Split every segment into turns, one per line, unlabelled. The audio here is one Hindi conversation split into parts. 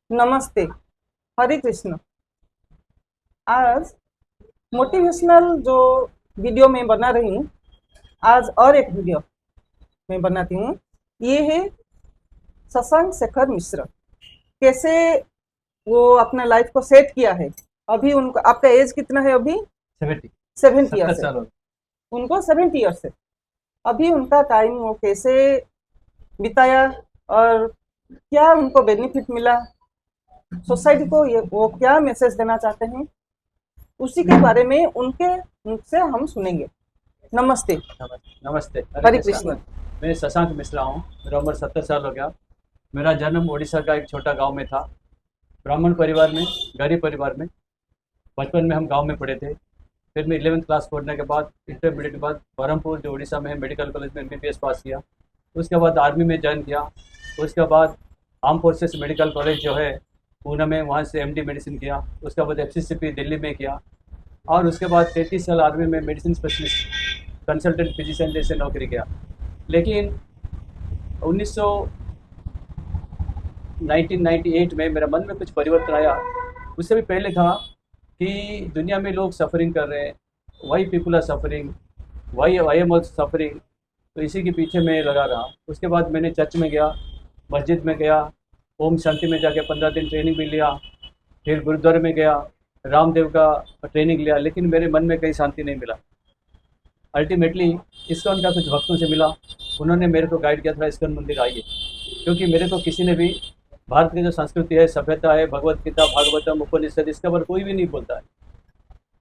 नमस्ते। हरे कृष्ण। आज मोटिवेशनल जो वीडियो मैं बना रही हूँ, आज और एक वीडियो मैं बनाती हूँ। ये है शशांक शेखर मिश्र, कैसे वो अपना लाइफ को सेट किया है। अभी उनका, आपका एज कितना है अभी?
70।
70
70
ईयर्स है।
साल हो
उनको 70 ईयर्स है। अभी उनका टाइम वो कैसे बिताया और क्या उनको बेनिफिट मिला, सोसाइटी को ये वो क्या मैसेज देना चाहते हैं, उसी के बारे में उनके मुख से हम सुनेंगे। नमस्ते।
नमस्ते, हरे
हरे
कृष्णा।
कृष्ण।
मैं शशांक मिश्रा हूँ। मेरा उम्र 70 साल हो गया। मेरा जन्म उड़ीसा का एक छोटा गांव में था, ब्राह्मण परिवार में, गरीब परिवार में। बचपन में हम गांव में पढ़े थे। फिर मैं 11th क्लास पढ़ने के बाद, इंटरमीडिएट के बाद बरहमपुर जो उड़ीसा में है मेडिकल कॉलेज में MBBS पास किया। उसके बाद आर्मी में ज्वाइन किया। उसके बाद आर्म फोर्सेस मेडिकल कॉलेज जो है पूना में, वहाँ से MD मेडिसिन किया। उसके बाद FCCP दिल्ली में किया। और उसके बाद 33 साल आर्मी में मेडिसिन स्पेशलिस्ट कंसल्टेंट फिजिशियन जैसे नौकरी किया। लेकिन 1998 में मेरा मन में कुछ परिवर्तन आया। उससे भी पहले था कि दुनिया में लोग सफरिंग कर रहे हैं, why people are suffering, why I am also suffering. तो इसी के पीछे मैं लगा रहा। उसके बाद मैंने चर्च में गया, मस्जिद में गया, ओम शांति में जाके 15 दिन ट्रेनिंग भी लिया। फिर गुरुद्वारे में गया, रामदेव का ट्रेनिंग लिया, लेकिन मेरे मन में कहीं शांति नहीं मिला। अल्टीमेटली इस्कॉन का कुछ भक्तों से मिला। उन्होंने मेरे को गाइड किया था, इस्कॉन मंदिर आइए। क्योंकि मेरे को किसी ने भी भारत की जो संस्कृति है, सभ्यता है, भगवत गीता, भागवतम, उपनिषद, इसके बारे कोई भी नहीं बोलता है।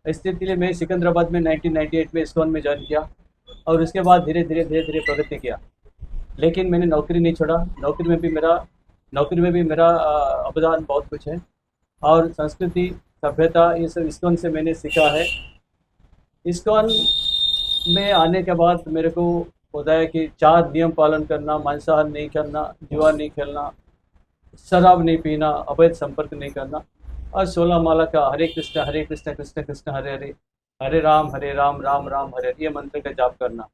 इसके लिए मैं सिकंदराबाद में 1998 में इस्कॉन में ज्वाइन किया। और उसके बाद धीरे धीरे प्रगति किया। लेकिन मैंने नौकरी नहीं छोड़ा। नौकरी में भी मेरा अवदान बहुत कुछ है। और संस्कृति, सभ्यता, ये सब इस्कॉन से मैंने सीखा है। इस्कॉन में आने के बाद मेरे को होता है कि 4 नियम पालन करना: मांसाहार नहीं करना, जुआ नहीं खेलना, शराब नहीं पीना, अवैध संपर्क नहीं करना, और 16 माला का हरे कृष्ण कृष्ण कृष्ण हरे हरे, हरे राम राम राम हरे हरे, ये मंत्र का जाप करना।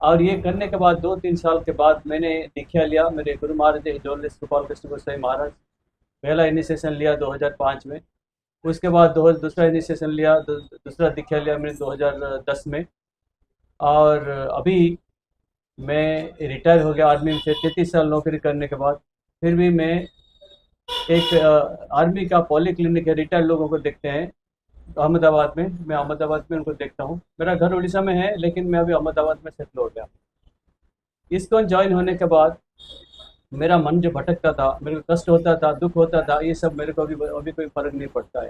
और ये करने के बाद 2-3 साल के बाद मैंने दीक्षा लिया। मेरे गुरु महाराज जोरलेस गोपाल कृष्ण गोसाई महाराज। पहला इनिशिएशन लिया 2005 में। उसके बाद दूसरा इनिशिएशन लिया, दूसरा दीक्षा लिया मैंने 2010 में। और अभी मैं रिटायर हो गया आर्मी से 33 साल नौकरी करने के बाद। फिर भी मैं एक आर्मी का पॉली क्लिनिक है, रिटायर्ड लोगों को देखते हैं अहमदाबाद में। मैं अहमदाबाद में उनको देखता हूँ। मेरा घर उड़ीसा में है, लेकिन मैं अभी अहमदाबाद में सेटल हो गया। इसको ज्वाइन होने के बाद मेरा मन जो भटकता था, मेरे को कष्ट होता था, दुख होता था, ये सब मेरे को अभी कोई फर्क नहीं पड़ता है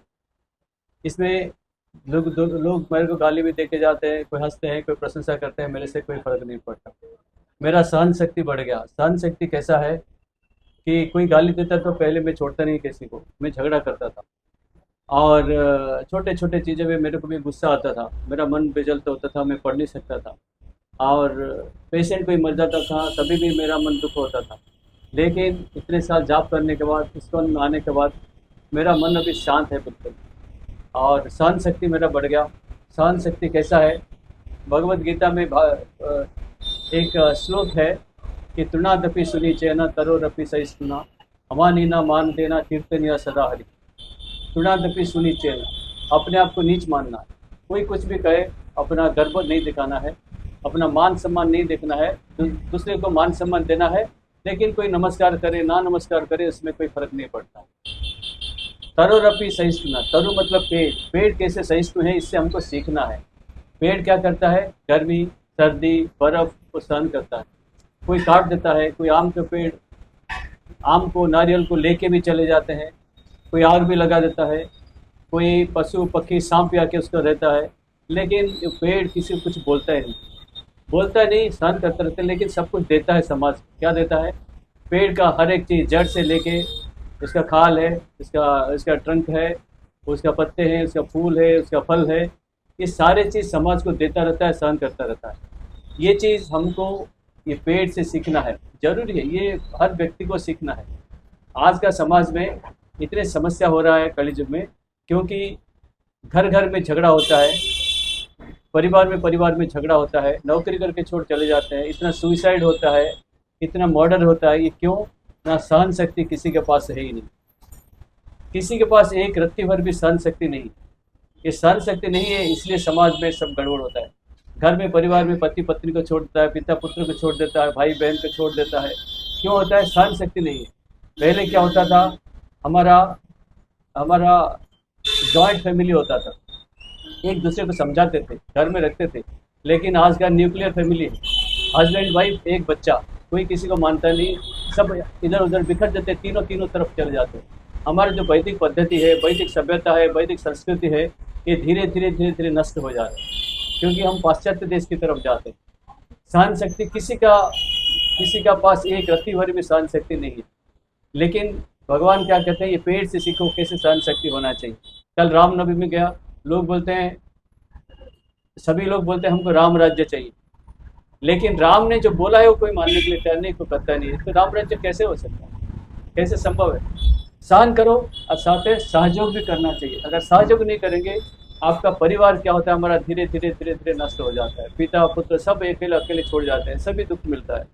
इसमें। लोग मेरे को गाली भी देके जाते हैं, कोई हंसते हैं, कोई प्रशंसा करते हैं, मेरे से कोई फर्क नहीं पड़ता। मेरा सहन शक्ति बढ़ गया। सहन शक्ति कैसा है कि कोई गाली देता तो पहले मैं छोड़ता नहीं किसी को, मैं झगड़ा करता था। और छोटे छोटे चीज़ें में मेरे को भी गुस्सा आता था, मेरा मन बेजलता होता था, मैं पढ़ नहीं सकता था। और पेशेंट कोई मर जाता था तभी भी मेरा मन दुख होता था। लेकिन इतने साल जाप करने के बाद, इसको आने के बाद, मेरा मन अभी शांत है बिल्कुल। और सहन शक्ति मेरा बढ़ गया। सहन शक्ति कैसा है, भगवत गीता में एक श्लोक है कि तृणादपि सुनिचैन तरोरपि सहिष्णुना, अमानीना मान देना कीर्तनिया सदा हरि। तृणादपि सुनिचैन, अपने आप को नीच मानना है। कोई कुछ भी कहे, अपना गर्व नहीं दिखाना है, अपना मान सम्मान नहीं देखना है, दूसरे को मान सम्मान देना है। लेकिन कोई नमस्कार करे ना नमस्कार करे, उसमें कोई फर्क नहीं पड़ता। तरोरपि सहिष्णुना, तरु मतलब पेड़। पेड़ कैसे सहिष्णु है, इससे हमको सीखना है। पेड़ क्या करता है, गर्मी, सर्दी, बर्फ को सहन करता है। कोई काट देता है, कोई आम के पेड़, आम को, नारियल को लेके भी चले जाते हैं। कोई आग भी लगा देता है, कोई पशु पक्षी सांप भी आके उसका रहता है। लेकिन ये पेड़ किसी को कुछ बोलता ही नहीं, बोलता नहीं, सहन करता रहता है। लेकिन सब कुछ देता है समाज को। क्या देता है? पेड़ का हर एक चीज़, जड़ से लेके, उसका खाल है, उसका ट्रंक है, उसका पत्ते हैं, उसका फूल है, उसका फल है, ये सारे चीज़ समाज को देता रहता है, सहन करता रहता है। ये चीज़ हमको ये पेड़ से सीखना है, जरूरी है, ये हर व्यक्ति को सीखना है। आज का समाज में इतने समस्या हो रहा है कलयुग में, क्योंकि घर घर में झगड़ा होता है, परिवार में झगड़ा होता है, नौकरी करके छोड़ चले जाते हैं, इतना सुइसाइड होता है, इतना मर्डर होता है। ये क्यों? ना सहन शक्ति किसी के पास है ही नहीं। किसी के पास एक रत्ती भर भी सहन शक्ति नहीं। ये सहन शक्ति नहीं है, इसलिए समाज में सब गड़बड़ होता है। घर में, परिवार में पति पत्नी को छोड़ देता है, पिता पुत्र को छोड़ देता है, भाई बहन को छोड़ देता है। क्यों होता है? सहन शक्ति नहीं है। पहले क्या होता था, हमारा हमारा जॉइंट फैमिली होता था, एक दूसरे को समझाते थे, घर में रखते थे। लेकिन आज का न्यूक्लियर फैमिली है, हस्बैंड वाइफ एक बच्चा, कोई किसी को मानता नहीं, सब इधर उधर बिखर जाते, तीनों तरफ चले जाते हैं। हमारी जो वैदिक पद्धति है, वैदिक सभ्यता है, वैदिक संस्कृति है, ये धीरे धीरे नष्ट हो जा रहा है, क्योंकि हम पाश्चात्य देश की तरफ जाते हैं। सहन शक्ति किसी का पास एक रत्ती भर भी सहन शक्ति नहीं है। लेकिन भगवान क्या कहते हैं, ये पेड़ से सीखो कैसे सहन शक्ति होना चाहिए। कल रामनवमी में गया, लोग बोलते हैं, सभी लोग बोलते हैं हमको राम राज्य चाहिए, लेकिन राम ने जो बोला है वो कोई मानने के लिए तैयार नहीं, कोई करता नहीं है। तो राम राज्य कैसे हो सकता है, कैसे संभव है? सहन करो और साथ में सहयोग भी करना चाहिए। अगर सहयोग नहीं करेंगे, आपका परिवार क्या होता है, हमारा धीरे धीरे नष्ट हो जाता है। पिता पुत्र सब अकेले छोड़ जाते हैं, सभी दुख मिलता है।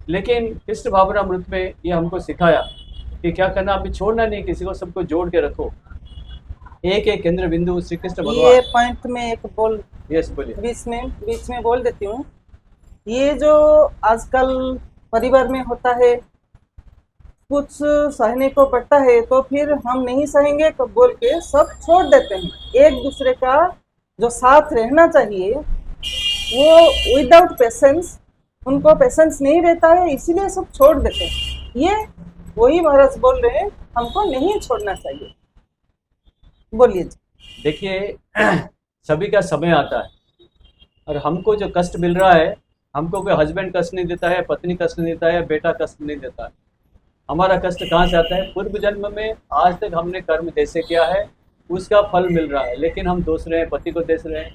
लेकिन कृष्ण भावनामृत में ये हमको सिखाया कि क्या करना, अभी छोड़ना नहीं किसी को, सबको जोड़ के रखो। एक केंद्र बिंदु श्री कृष्ण भगवान।
ये पॉइंट में एक बोल,
यस बोलिए।
बीच में बोल देती हूँ। ये जो आजकल परिवार में होता है, कुछ सहने को पड़ता है तो फिर हम नहीं सहेंगे तो बोल के सब छोड़ देते हैं। एक दूसरे का जो साथ रहना चाहिए वो विदाउट पेशेंस, उनको पेशेंस नहीं रहता है, इसीलिए सब छोड़ देते हैं। ये वही महाराज बोल रहे हैं, हमको नहीं छोड़ना चाहिए। बोलिए जी।
देखिए, सभी का समय आता है, और हमको जो कष्ट मिल रहा है, हमको कोई हस्बैंड कष्ट नहीं देता है, पत्नी कष्ट नहीं देता है, बेटा कष्ट नहीं देता है। हमारा कष्ट कहाँ से आता है? पूर्व जन्म में आज तक हमने कर्म जैसे किया है उसका फल मिल रहा है। लेकिन हम दोष रहे हैं, पति को दोष रहे हैं,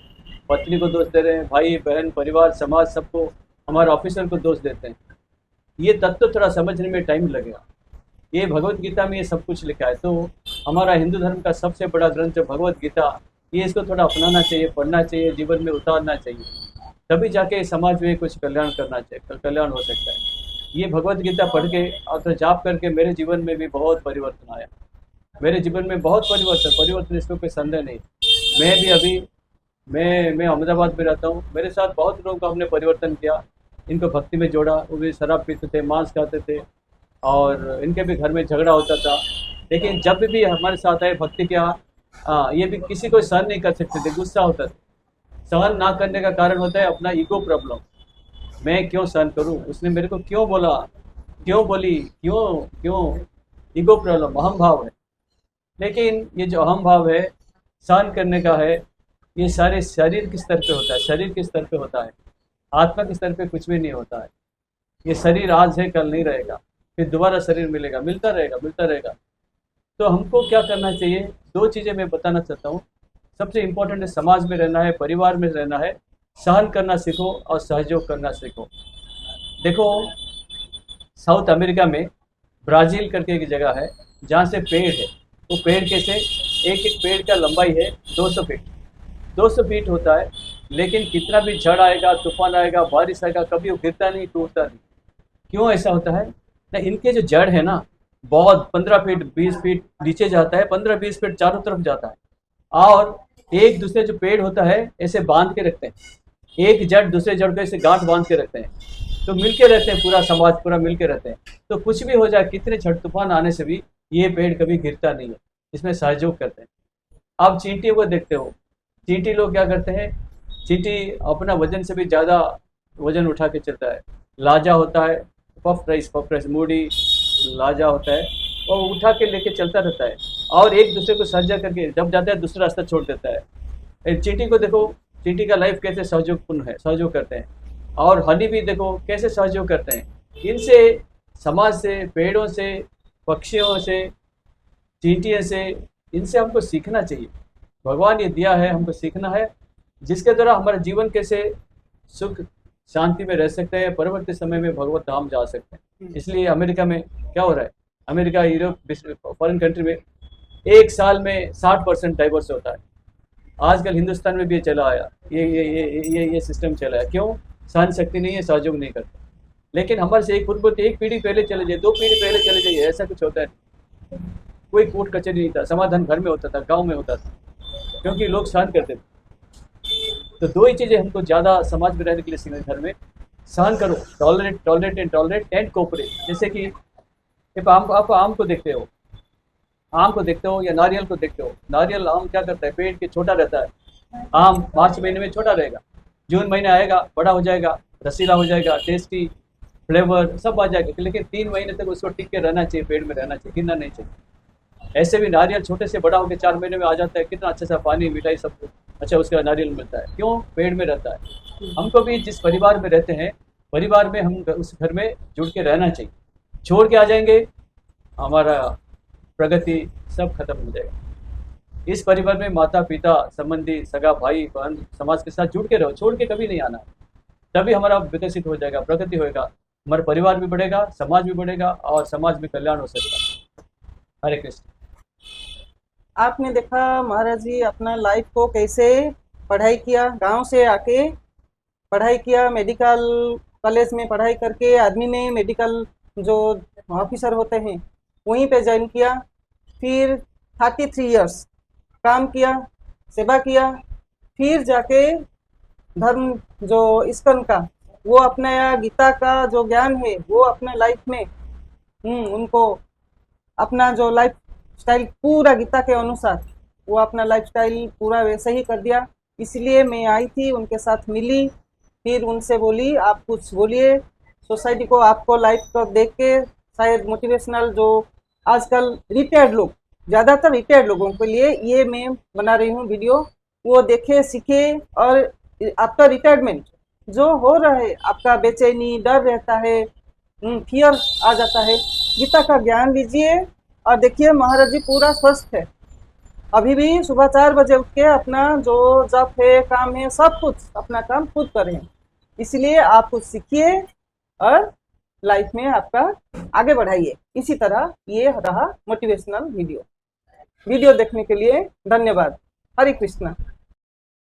पत्नी को दोष दे रहे हैं, भाई बहन परिवार समाज सबको, हमारे ऑफिसर को दोष देते हैं। ये तत्व थोड़ा समझने में टाइम लगेगा। ये भगवत गीता में ये सब कुछ लिखा है। तो हमारा हिंदू धर्म का सबसे बड़ा ग्रंथ जो भगवत गीता, ये इसको थोड़ा अपनाना चाहिए, पढ़ना चाहिए, जीवन में उतारना चाहिए, तभी जाके समाज में कुछ कल्याण करना चाहिए, कल्याण हो सकता है। ये भगवत गीता पढ़ के और तो जाप करके मेरे जीवन में भी बहुत परिवर्तन आया। मेरे जीवन में बहुत परिवर्तन, इसमें कोई संदेह नहीं। मैं भी अभी मैं अहमदाबाद में रहता हूँ, मेरे साथ बहुत लोगों को हमने परिवर्तन किया, इनको भक्ति में जोड़ा। वो भी शराब पीते थे, मांस खाते थे, और इनके भी घर में झगड़ा होता था। लेकिन जब भी हमारे साथ आए भक्ति किया, ये भी किसी को सहन नहीं कर सकते थे, गुस्सा होता था। सहन ना करने का कारण होता है अपना ईगो प्रॉब्लम। मैं क्यों सहन करूं, उसने मेरे को क्यों बोला, क्यों बोली, क्यों ईगो प्रॉब्लम, अहम भाव है। लेकिन ये जो अहम भाव है सहन करने का है, ये सारे शरीर के स्तर पे होता है, शरीर के स्तर पे होता है, आत्मा के स्तर पे कुछ भी नहीं होता है। ये शरीर आज है, कल नहीं रहेगा, फिर दोबारा शरीर मिलेगा, मिलता रहेगा। तो हमको क्या करना चाहिए? दो चीज़ें मैं बताना चाहता हूँ। सबसे इम्पोर्टेंट है, समाज में रहना है, परिवार में रहना है, सहन करना सीखो और सहयोग करना सीखो। देखो, साउथ अमेरिका में ब्राज़ील करके एक जगह है जहाँ से पेड़ है। वो पेड़ कैसे, एक पेड़ का लंबाई है 200 फीट, 200 फीट होता है। लेकिन कितना भी झड़ आएगा, तूफान आएगा, बारिश आएगा, कभी वो गिरता नहीं, टूटता नहीं। क्यों ऐसा होता है ना? इनके जो जड़ है ना, बहुत 15 फीट 20 फीट नीचे जाता है, 15-20 फीट चारों तरफ जाता है। और एक दूसरे जो पेड़ होता है ऐसे बांध के रखते हैं, एक जड़ दूसरे जड़ को ऐसे गांठ बांध के रखते हैं, तो मिलके रहते हैं, पूरा समाज पूरा मिलके रहते हैं। तो कुछ भी हो जाए, कितने झड़ तूफान आने से भी ये पेड़ कभी गिरता नहीं है, इसमें सहयोग करते हैं। आप चींटियों को देखते हो, चींटी लोग क्या करते हैं, चींटी अपना वजन से भी ज़्यादा वजन उठा के चलता है। लाजा होता है, पफ राइस मूडी लाजा होता है, वो उठा के लेके चलता रहता है, और एक दूसरे को सहयोग करके जब जाता है दूसरा रास्ता छोड़ देता है। चींटी को देखो, चींटी का लाइफ कैसे सहयोगपूर्ण है, सहयोग करते हैं। और हनी भी देखो कैसे सहयोग करते हैं। इनसे, समाज से, पेड़ों से, पक्षियों से, चींटियों से, इनसे हमको सीखना चाहिए। भगवान ये दिया है, हमको सीखना है, जिसके द्वारा हमारा जीवन कैसे सुख शांति में रह सकते हैं, परवर्ती समय में भगवत धाम जा सकते हैं। इसलिए अमेरिका में क्या हो रहा है, अमेरिका, यूरोप, फॉरेन कंट्री में एक साल में 60% डाइवोर्स होता है। आजकल हिंदुस्तान में भी ये चला आया, ये सिस्टम चला है। क्यों? सहन शक्ति नहीं है, सहयोग नहीं करते। लेकिन हमारे से एक पीढ़ी पहले चले जाइए, 2 पीढ़ी पहले चले जाइए, ऐसा कुछ होता है। कोई कोर्ट कचहरी नहीं था, समाधान घर में होता था, गांव में होता था, क्योंकि लोग सहन करते थे। तो दो ही चीज़ें हमको ज़्यादा समाज में रहने के लिए सीखना घर में, सहन करो, टॉलरेट एंड कोऑपरेट। जैसे कि if आप आम को देखते हो, आम को देखते हो या नारियल को देखते हो, नारियल आम क्या करता है, पेड़ के छोटा रहता है, आम मार्च महीने में छोटा रहेगा, जून महीने आएगा बड़ा हो जाएगा, रसीला हो जाएगा, टेस्टी फ्लेवर सब आ जाएगा, लेकिन 3 महीने तक उसको टिक के रहना चाहिए, पेड़ में रहना चाहिए, गिरना नहीं चाहिए। ऐसे भी नारियल छोटे से बड़ा होकर 4 महीने में आ जाता है, कितना अच्छा सा पानी मिठाई सब कुछ अच्छा उसका नारियल मिलता है, क्यों, पेड़ में रहता है। हमको भी जिस परिवार में रहते हैं, परिवार में हम उस घर में जुड़ के रहना चाहिए। छोड़ के आ जाएंगे, हमारा प्रगति सब खत्म हो जाएगा। इस परिवार में माता पिता संबंधी सगा भाई बहन समाज के साथ जुड़ के रहो, छोड़ के कभी नहीं आना, तभी हमारा विकसित हो जाएगा, प्रगति होएगा, हमारा परिवार भी बढ़ेगा, समाज भी बढ़ेगा और समाज में कल्याण हो सकता है। हरे कृष्ण।
आपने देखा महाराज जी अपना लाइफ को कैसे पढ़ाई किया, गांव से आके पढ़ाई किया, मेडिकल कॉलेज में पढ़ाई करके आदमी ने मेडिकल जो ऑफिसर होते हैं वहीं पे ज्वाइन किया, फिर 33 इयर्स काम किया, सेवा किया, फिर जाके धर्म जो इस्कॉन का वो अपनाया, गीता का जो ज्ञान है वो अपने लाइफ में उनको अपना जो लाइफ स्टाइल पूरा गीता के अनुसार वो अपना लाइफ स्टाइल पूरा वैसे ही कर दिया। इसलिए मैं आई थी, उनके साथ मिली, फिर उनसे बोली आप कुछ बोलिए सोसाइटी को, आपको लाइफ को देख के शायद मोटिवेशनल जो आजकल रिटायर्ड लोग, ज़्यादातर रिटायर्ड लोगों के लिए ये मैं बना रही हूँ वीडियो, वो देखे सीखे और आपका रिटायरमेंट जो हो रहा है, आपका बेचैनी डर रहता है, फियर आ जाता है, गीता का ज्ञान लीजिए और देखिए महाराज जी पूरा स्वस्थ है, अभी भी सुबह 4 बजे उठ के अपना जो जॉब है काम है सब कुछ अपना काम खुद करें। इसलिए आप कुछ सीखिए और लाइफ में आपका आगे बढ़ाइए। इसी तरह ये रहा मोटिवेशनल वीडियो देखने के लिए धन्यवाद। हरे कृष्णा।